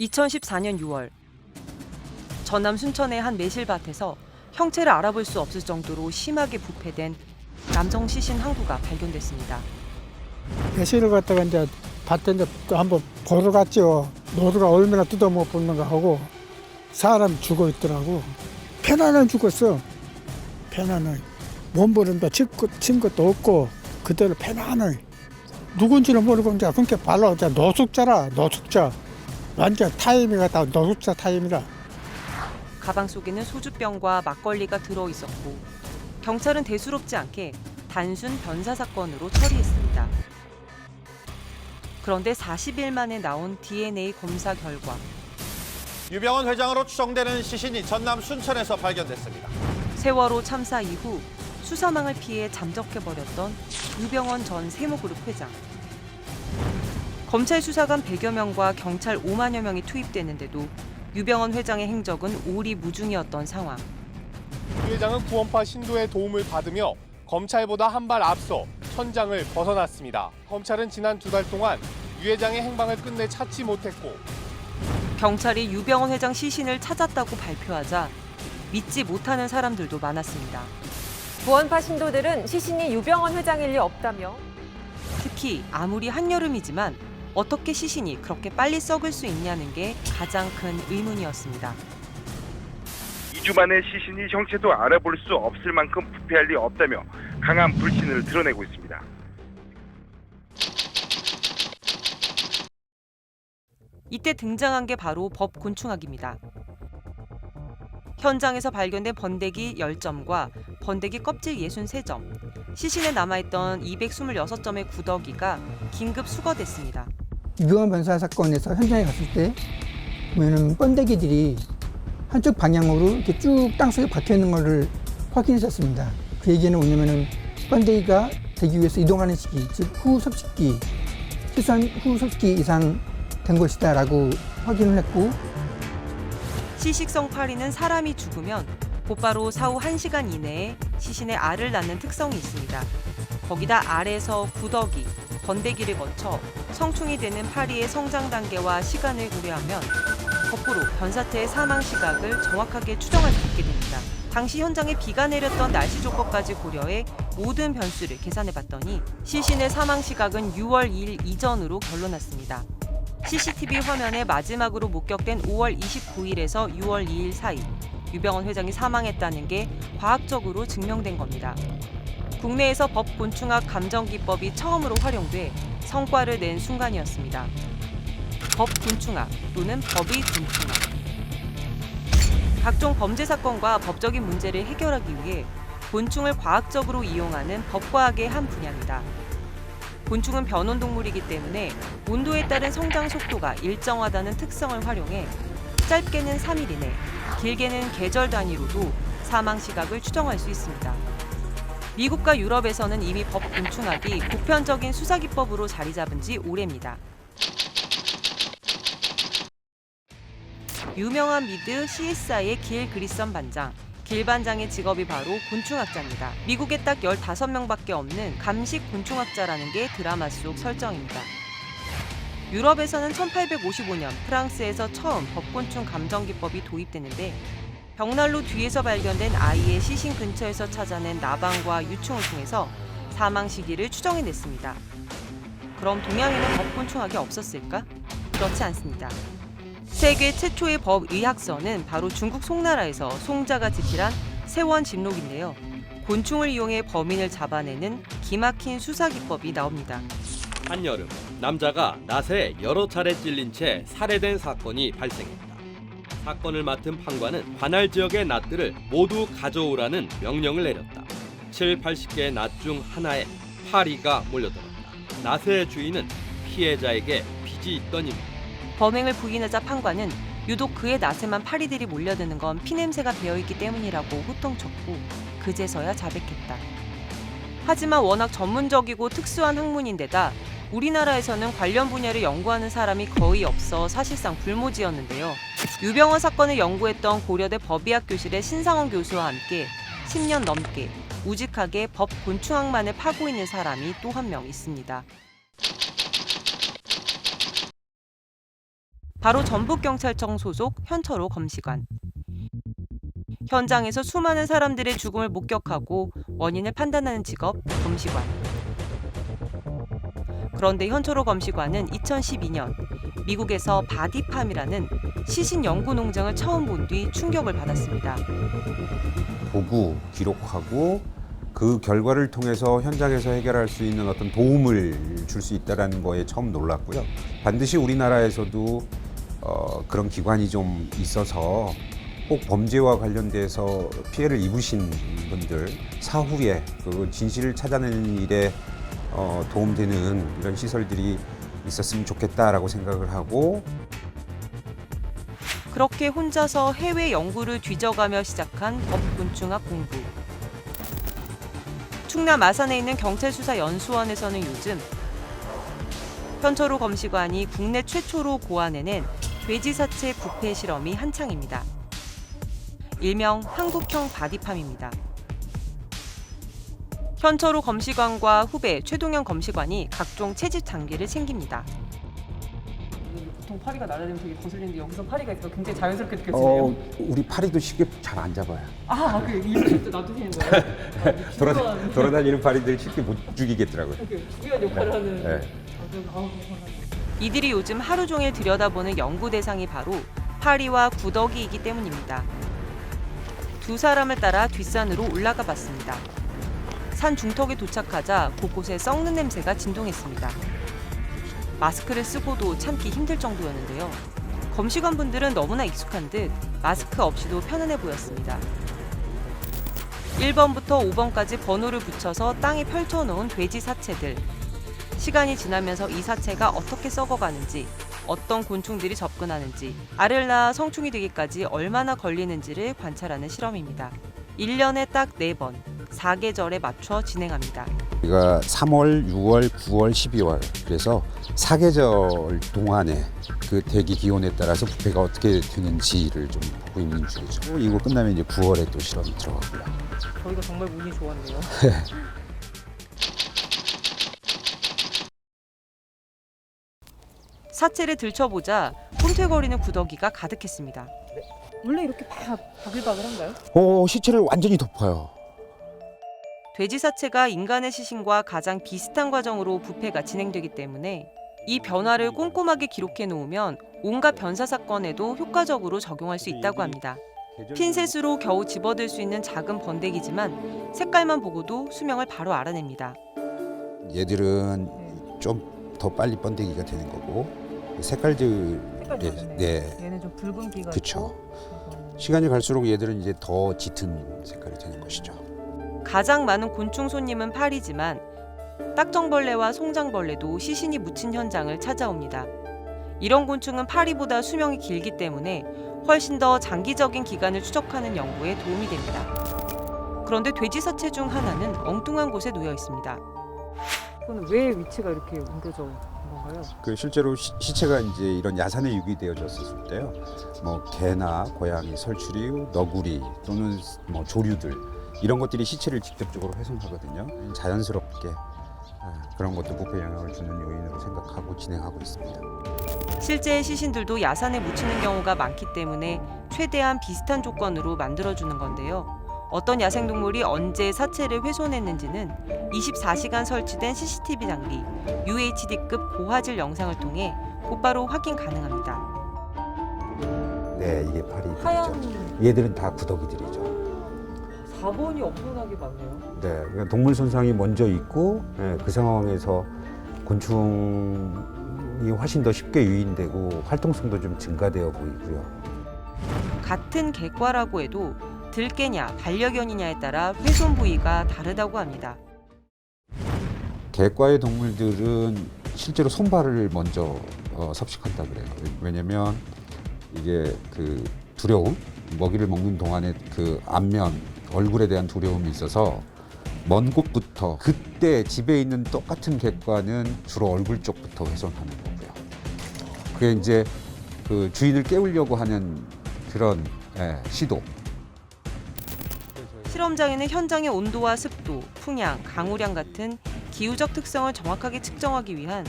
2014년 6월 전남 순천의 한 매실밭에서 형체를 알아볼 수 없을 정도로 심하게 부패된 남성 시신 한 구가 발견됐습니다. 매실을 갖다가 이제 밭에 이제 또 한번 보러 갔죠. 노루가 얼마나 뜯어먹어 보는가 하고 사람이 죽어 있더라고. 편안히 죽었어. 편안히. 몸부림도 친 것도 없고 그대로 편안히. 누군지는 모르고 이제 그렇게 발로 이제 노숙자라 노숙자. 완전 타임이가 다 노숙자 타임이라. 가방 속에는 소주병과 막걸리가 들어 있었고 경찰은 대수롭지 않게 단순 변사 사건으로 처리했습니다. 그런데 40일 만에 나온 DNA 검사 결과 유병헌 회장으로 추정되는 시신이 전남 순천에서 발견됐습니다. 세월호 참사 이후 수사망을 피해 잠적해버렸던 유병헌 전 세모그룹 회장. 검찰 수사관 100여 명과 경찰 5만여 명이 투입됐는데도 유병헌 회장의 행적은 오리무중이었던 상황. 유 회장은 구원파 신도의 도움을 받으며 검찰보다 한 발 앞서 현장을 벗어났습니다. 검찰은 지난 2달 동안 유 회장의 행방을 끝내 찾지 못했고 경찰이 유병헌 회장 시신을 찾았다고 발표하자 믿지 못하는 사람들도 많았습니다. 구원파 신도들은 시신이 유병헌 회장일 리 없다며 특히 아무리 한여름이지만 어떻게 시신이 그렇게 빨리 썩을 수 있냐는 게 가장 큰 의문이었습니다. 2주 만에 시신이 형체도 알아볼 수 없을 만큼 부패할 리 없다며 강한 불신을 드러내고 있습니다. 이때 등장한 게 바로 법곤충학입니다. 현장에서 발견된 번데기 10점과 번데기 껍질 63점, 시신에 남아있던 226점의 구더기가 긴급 수거됐습니다. 유병헌 변사 사건에서 현장에 갔을 때 보면은 번데기들이 한쪽 방향으로 이렇게 쭉 땅속에 박혀 있는 것을 확인했었습니다. 그 얘기는 뭐냐면은 번데기가 되기 위해서 이동하는 시기, 즉 후 섭식기, 최소한 후 섭식기 이상 된 것이다라고 확인을 했고, 시식성 파리는 사람이 죽으면 곧바로 사후 1시간 이내에 시신의 알을 낳는 특성이 있습니다. 거기다 알에서 구더기, 번데기를 거쳐 성충이 되는 파리의 성장 단계와 시간을 고려하면 거꾸로 변사태의 사망 시각을 정확하게 추정할 수 있게 됩니다. 당시 현장에 비가 내렸던 날씨 조건까지 고려해 모든 변수를 계산해봤더니 시신의 사망 시각은 6월 2일 이전으로 결론났습니다. CCTV 화면에 마지막으로 목격된 5월 29일에서 6월 2일 사이 유병헌 회장이 사망했다는 게 과학적으로 증명된 겁니다. 국내에서 법곤충학 감정기법이 처음으로 활용돼 성과를 낸 순간이었습니다. 법곤충학 또는 법의 곤충학. 각종 범죄 사건과 법적인 문제를 해결하기 위해 곤충을 과학적으로 이용하는 법과학의 한 분야입니다. 곤충은 변온동물이기 때문에 온도에 따른 성장 속도가 일정하다는 특성을 활용해 짧게는 3일 이내, 길게는 계절 단위로도 사망 시각을 추정할 수 있습니다. 미국과 유럽에서는 이미 법곤충학이 보편적인 수사기법으로 자리 잡은 지 오래입니다. 유명한 미드 CSI의 길 그리썸 반장. 길 반장의 직업이 바로 곤충학자입니다. 미국에 딱 15명밖에 없는 감식 곤충학자라는 게 드라마 속 설정입니다. 유럽에서는 1855년 프랑스에서 처음 법곤충 감정기법이 도입됐는데 벽난로 뒤에서 발견된 아이의 시신 근처에서 찾아낸 나방과 유충을 통해서 사망 시기를 추정해냈습니다. 그럼 동양에는 법곤충학이 없었을까? 그렇지 않습니다. 세계 최초의 법의학서는 바로 중국 송나라에서 송자가 집필한 세원집록인데요. 곤충을 이용해 범인을 잡아내는 기막힌 수사기법이 나옵니다. 한여름, 남자가 낫에 여러 차례 찔린 채 살해된 사건이 발생했다. 사건을 맡은 판관은 관할 지역의 낫들을 모두 가져오라는 명령을 내렸다. 80개의 낫 중 하나에 파리가 몰려들었다. 낫의 주인은 피해자에게 빚이 있더니입니다. 범행을 부인하자 판관은 유독 그의 낫에만 파리들이 몰려드는 건 피냄새가 배어있기 때문이라고 호통쳤고 그제서야 자백했다. 하지만 워낙 전문적이고 특수한 학문인데다 우리나라에서는 관련 분야를 연구하는 사람이 거의 없어 사실상 불모지였는데요. 유병헌 사건을 연구했던 고려대 법의학 교실의 신상원 교수와 함께 10년 넘게 우직하게 법곤충학만을 파고 있는 사람이 또 한 명 있습니다. 바로 전북경찰청 소속 현철호 검시관. 현장에서 수많은 사람들의 죽음을 목격하고 원인을 판단하는 직업 검시관. 그런데 현철호 검시관은 2012년 미국에서 바디팜이라는 시신 연구 농장을 처음 본 뒤 충격을 받았습니다. 보고 기록하고 그 결과를 통해서 현장에서 해결할 수 있는 어떤 도움을 줄 수 있다는 거에 처음 놀랐고요. 반드시 우리나라에서도 그런 기관이 좀 있어서 꼭 범죄와 관련돼서 피해를 입으신 분들 사후에 그 진실을 찾아내는 일에 도움되는 이런 시설들이 있었으면 좋겠다라고 생각을 하고 그렇게 혼자서 해외 연구를 뒤져가며 시작한 법곤충학 공부. 충남 아산에 있는 경찰수사연수원에서는 요즘 현철호 검시관이 국내 최초로 고안해낸 돼지사체 부패 실험이 한창입니다. 일명 한국형 바디팜입니다. 현철호 검시관과 후배 최동현 검시관이 각종 채집 장비를 챙깁니다. 보통 파리가 날아다니면 되게 거슬리는데 여기서 파리가 있어 굉장히 자연스럽게 느껴지네요. 우리 파리도 쉽게 잘 안 잡아요. 그 이름도 놔두시는 거예요? 돌아다니는 파리들 쉽게 못 죽이겠더라고요. 중요한 역할을 하는. 네. 이들이 요즘 하루 종일 들여다보는 연구 대상이 바로 파리와 구더기이기 때문입니다. 두 사람을 따라 뒷산으로 올라가 봤습니다. 산 중턱에 도착하자 곳곳에 썩는 냄새가 진동했습니다. 마스크를 쓰고도 참기 힘들 정도였는데요. 검시관분들은 너무나 익숙한 듯 마스크 없이도 편안해 보였습니다. 1번부터 5번까지 번호를 붙여서 땅에 펼쳐놓은 돼지 사체들. 시간이 지나면서 이 사체가 어떻게 썩어가는지, 어떤 곤충들이 접근하는지, 알을 낳아 성충이 되기까지 얼마나 걸리는지를 관찰하는 실험입니다. 1년에 딱 4번, 4계절에 맞춰 진행합니다. 우리가 3월, 6월, 9월, 12월 그래서 4계절 동안에 그 대기 기온에 따라서 부패가 어떻게 되는지를 좀 보고 있는 중이죠. 이거 끝나면 이제 9월에 또 실험이 들어가고요. 저희가 정말 운이 좋았네요. 사체를 들춰보자 꿈틀거리는 구더기가 가득했습니다. 원래 이렇게 바글바글한가요? 시체를 완전히 덮어요. 돼지 사체가 인간의 시신과 가장 비슷한 과정으로 부패가 진행되기 때문에 이 변화를 꼼꼼하게 기록해 놓으면 온갖 변사 사건에도 효과적으로 적용할 수 있다고 합니다. 핀셋으로 겨우 집어들 수 있는 작은 번데기지만 색깔만 보고도 수명을 바로 알아냅니다. 얘들은 좀 더 빨리 번데기가 되는 거고 색깔들 네. 얘는 좀 붉은 기가 그렇죠. 시간이 갈수록 얘들은 이제 더 짙은 색깔이 되는 것이죠. 가장 많은 곤충 손님은 파리지만 딱정벌레와 송장벌레도 시신이 묻힌 현장을 찾아옵니다. 이런 곤충은 파리보다 수명이 길기 때문에 훨씬 더 장기적인 기간을 추적하는 연구에 도움이 됩니다. 그런데 돼지 사체 중 하나는 엉뚱한 곳에 놓여 있습니다. 그건 왜 위치가 이렇게 옮겨져 있는 건가요? 그 실제로 시체가 이제 이런 야산에 유기되어졌을 때요. 뭐 개나 고양이, 설치류, 너구리 또는 뭐 조류들 이런 것들이 시체를 직접적으로 훼손하거든요. 자연스럽게 그런 것도 부패 영향을 주는 요인으로 생각하고 진행하고 있습니다. 실제 시신들도 야산에 묻히는 경우가 많기 때문에 최대한 비슷한 조건으로 만들어주는 건데요. 어떤 야생동물이 언제 사체를 훼손했는지는 24시간 설치된 CCTV 장비, UHD급 고화질 영상을 통해 곧바로 확인 가능합니다. 네, 이게 파리들이죠. 하얀 얘들은 다 구더기들이죠. 4번이 엄청나게 많네요. 네, 그러니까 동물 손상이 먼저 있고 그 상황에서 곤충이 훨씬 더 쉽게 유인되고 활동성도 좀 증가되어 보이고요. 같은 객과라고 해도 들개냐 반려견이냐에 따라 훼손 부위가 다르다고 합니다. 객과의 동물들은 실제로 손발을 먼저 섭식한다 그래요. 왜냐면 이게 그 두려움, 먹이를 먹는 동안에 그 안면, 얼굴에 대한 두려움이 있어서 먼 곳부터 그때 집에 있는 똑같은 객과는 주로 얼굴 쪽부터 훼손하는 거고요. 그게 이제 그 주인을 깨우려고 하는 그런 시도. 실험장에는 현장의 온도와 습도, 풍향, 강우량 같은 기후적 특성을 정확하게 측정하기 위한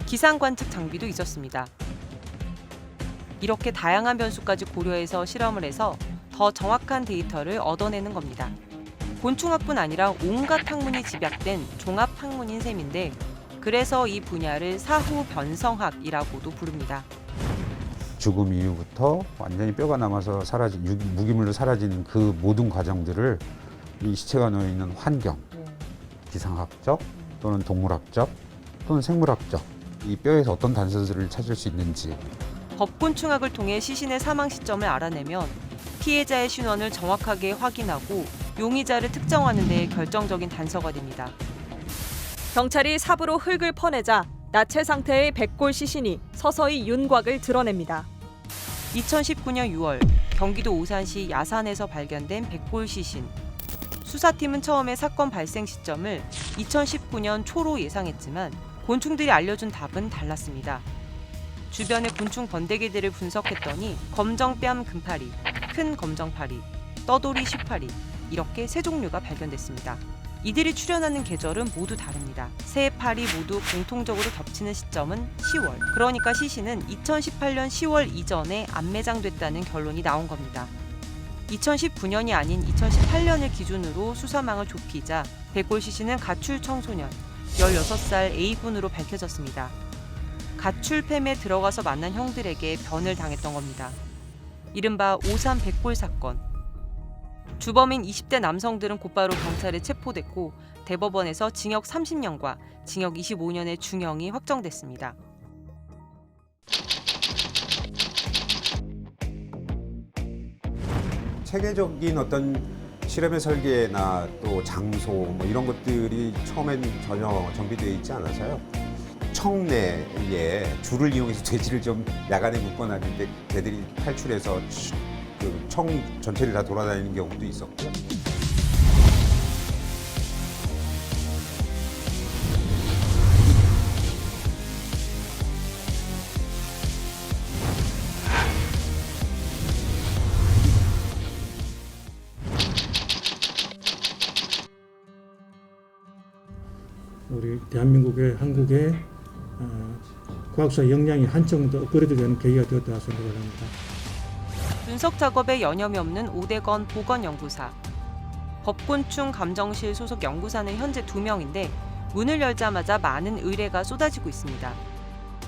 기상 관측 장비도 있었습니다. 이렇게 다양한 변수까지 고려해서 실험을 해서 더 정확한 데이터를 얻어내는 겁니다. 곤충학뿐 아니라 온갖 학문이 집약된 종합학문인 셈인데 그래서 이 분야를 사후 변성학이라고도 부릅니다. 죽음 이후부터 완전히 뼈가 남아서 무기물로 사라지는 그 모든 과정들을 이 시체가 놓여 있는 환경, 기상학적 또는 동물학적 또는 생물학적 이 뼈에서 어떤 단서들을 찾을 수 있는지 법곤충학을 통해 시신의 사망 시점을 알아내면 피해자의 신원을 정확하게 확인하고 용의자를 특정하는 데 결정적인 단서가 됩니다. 경찰이 삽으로 흙을 퍼내자 나체 상태의 백골 시신이 서서히 윤곽을 드러냅니다. 2019년 6월 경기도 오산시 야산에서 발견된 백골 시신. 수사팀은 처음에 사건 발생 시점을 2019년 초로 예상했지만 곤충들이 알려준 답은 달랐습니다. 주변의 곤충 번데기들을 분석했더니 검정뺨 금파리, 큰 검정파리, 떠돌이 쉬파리 이렇게 세 종류가 발견됐습니다. 이들이 출현하는 계절은 모두 다릅니다. 세 파리 모두 공통적으로 겹치는 시점은 10월. 그러니까 시신은 2018년 10월 이전에 안매장됐다는 결론이 나온 겁니다. 2019년이 아닌 2018년을 기준으로 수사망을 좁히자 백골 시신은 가출 청소년 16살 A군으로 밝혀졌습니다. 가출팸에 들어가서 만난 형들에게 변을 당했던 겁니다. 이른바 오산 백골 사건. 주범인 20대 남성들은 곧바로 경찰에 체포됐고 대법원에서 징역 30년과 징역 25년의 중형이 확정됐습니다. 체계적인 어떤 실험의 설계나 또 장소 뭐 이런 것들이 처음엔 전혀 정비되어 있지 않아서요. 청 내에 줄을 이용해서 돼지를 좀 야간에 묶어놨는데 개들이 탈출해서 그 청 전체를 다 돌아다니는 경우도 있었고요. 우리 대한민국의 한국의 과학사 역량이 한층 더 업그레이드되는 계기가 되었다고 생각을 합니다. 분석 작업에 여념이 없는 오대건 보건연구사. 법곤충 감정실 소속 연구사는 현재 2명인데 문을 열자마자 많은 의뢰가 쏟아지고 있습니다.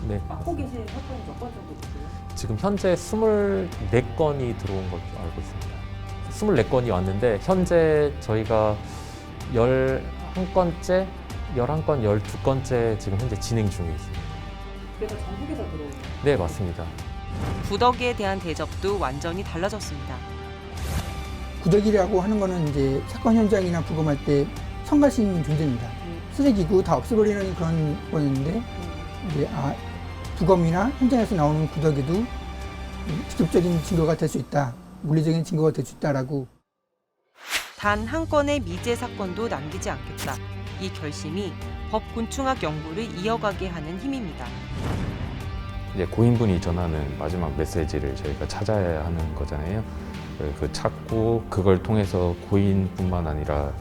네. 맡고 계신 사건이 몇 건 정도 되세요? 지금 현재 24건이 들어온 걸로 알고 있습니다. 24건이 왔는데 현재 저희가 11건째, 11건, 12건째 지금 현재 진행 중에 있습니다. 그래서 전국에서 들어오는? 네, 맞습니다. 구더기에 대한 대접도 완전히 달라졌습니다. 구더기라고 하는 거는 이제 사건 현장이나 부검할 때 성갈 수 있는 존재입니다. 쓰레기고 다 없애버리는 그런 거였는데 이제 부검이나 현장에서 나오는 구더기도 직접적인 증거가 될 수 있다, 물리적인 증거가 될 수 있다라고. 단 한 건의 미제 사건도 남기지 않겠다. 이 결심이 법곤충학 연구를 이어가게 하는 힘입니다. 이제 고인분이 전하는 마지막 메시지를 저희가 찾아야 하는 거잖아요. 그 찾고 그걸 통해서 고인뿐만 아니라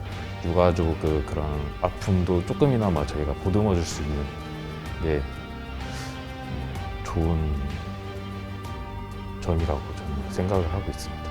유가족의 그런 아픔도 조금이나마 저희가 보듬어 줄 수 있는 게 좋은 점이라고 저는 생각을 하고 있습니다.